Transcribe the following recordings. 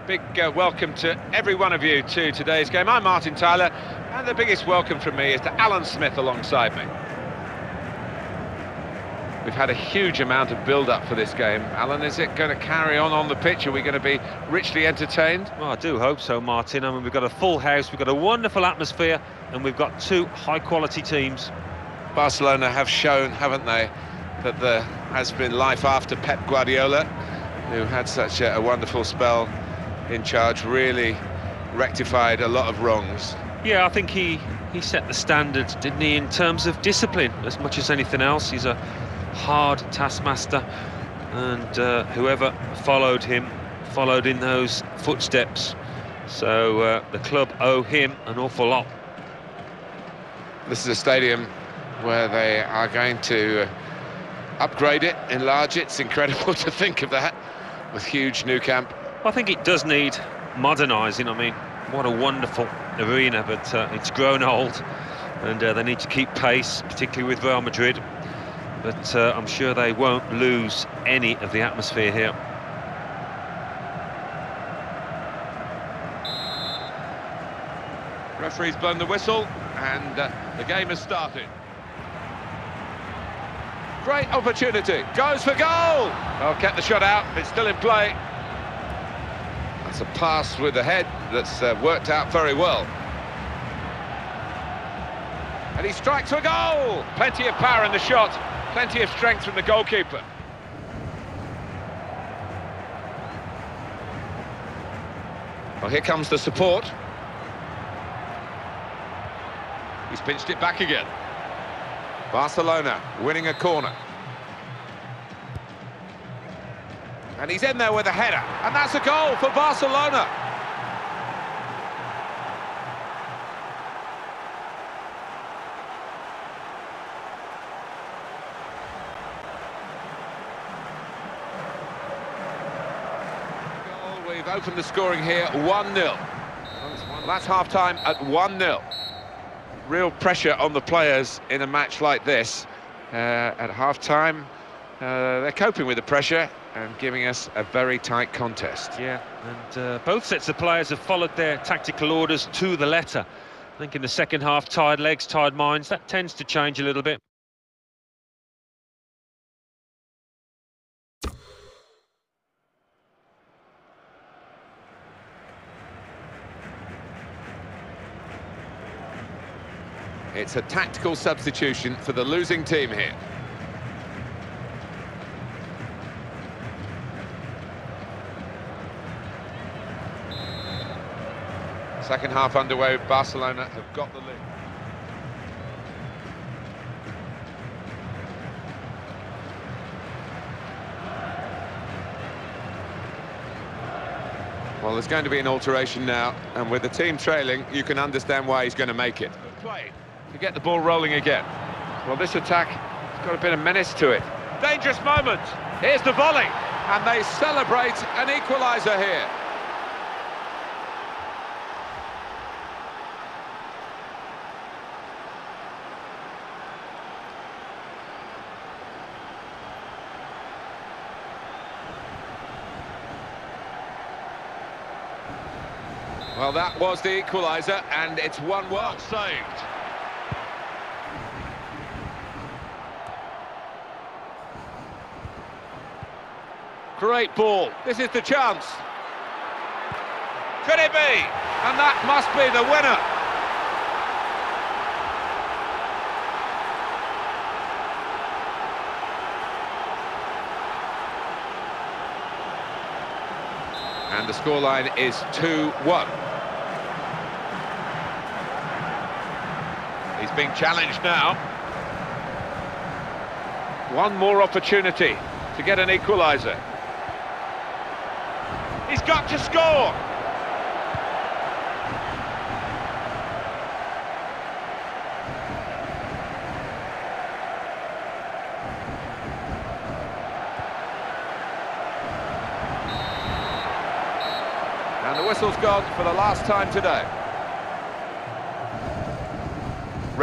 Big welcome to every one of you to today's game. I'm Martin Tyler, and the biggest welcome from me is to Alan Smith alongside me. We've had a huge amount of build-up for this game. Alan, is it going to carry on the pitch? Are we going to be richly entertained? Well, I do hope so, Martin. I mean, we've got a full house, we've got a wonderful atmosphere, and we've got two high-quality teams. Barcelona have shown, haven't they, that there has been life after Pep Guardiola, who had such a wonderful spell in charge, really rectified a lot of wrongs. Yeah, I think he set the standards, didn't he, in terms of discipline as much as anything else. He's a hard taskmaster, and whoever followed him followed in those footsteps. So the club owe him an awful lot. This is a stadium where they are going to upgrade it, enlarge it. It's incredible to think of that, with huge Nou Camp. I think it does need modernising. I mean, what a wonderful arena, but it's grown old, and they need to keep pace, particularly with Real Madrid. But I'm sure they won't lose any of the atmosphere here. Referee's blown the whistle, and the game has started. Great opportunity, goes for goal! Oh, kept the shot out, it's still in play. That's a pass with the head that's worked out very well. And he strikes for goal! Plenty of power in the shot, plenty of strength from the goalkeeper. Well, here comes the support. He's pinched it back again. Barcelona winning a corner. And he's in there with a header, and that's a goal for Barcelona. We've opened the scoring here, 1-0. Well, that's half-time at 1-0. Real pressure on the players in a match like this. At half-time, they're coping with the pressure and giving us a very tight contest. Yeah, and both sets of players have followed their tactical orders to the letter. I think in the second half, tired legs, tired minds, that tends to change a little bit. It's a tactical substitution for the losing team here. Second half underway, Barcelona have got the lead. Well, there's going to be an alteration now, and with the team trailing, you can understand why he's going to make it. Play to get the ball rolling again. Well, this attack has got a bit of menace to it. Dangerous moment. Here's the volley, and they celebrate an equaliser here. Well, that was the equaliser, and it's 1-1. Saved. Great ball. This is the chance. Could it be? And that must be the winner. And the scoreline is 2-1. He's being challenged now. One more opportunity to get an equaliser. He's got to score! And the whistle's gone for the last time today.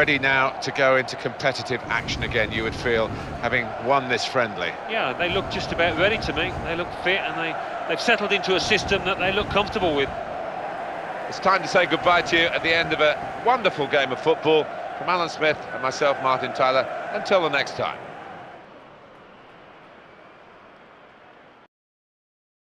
ready now to go into competitive action again, you would feel, having won this friendly. Yeah, they look just about ready to me. They look fit, and they've settled into a system that they look comfortable with. It's time to say goodbye to you at the end of a wonderful game of football. From Alan Smith and myself, Martin Tyler, until the next time.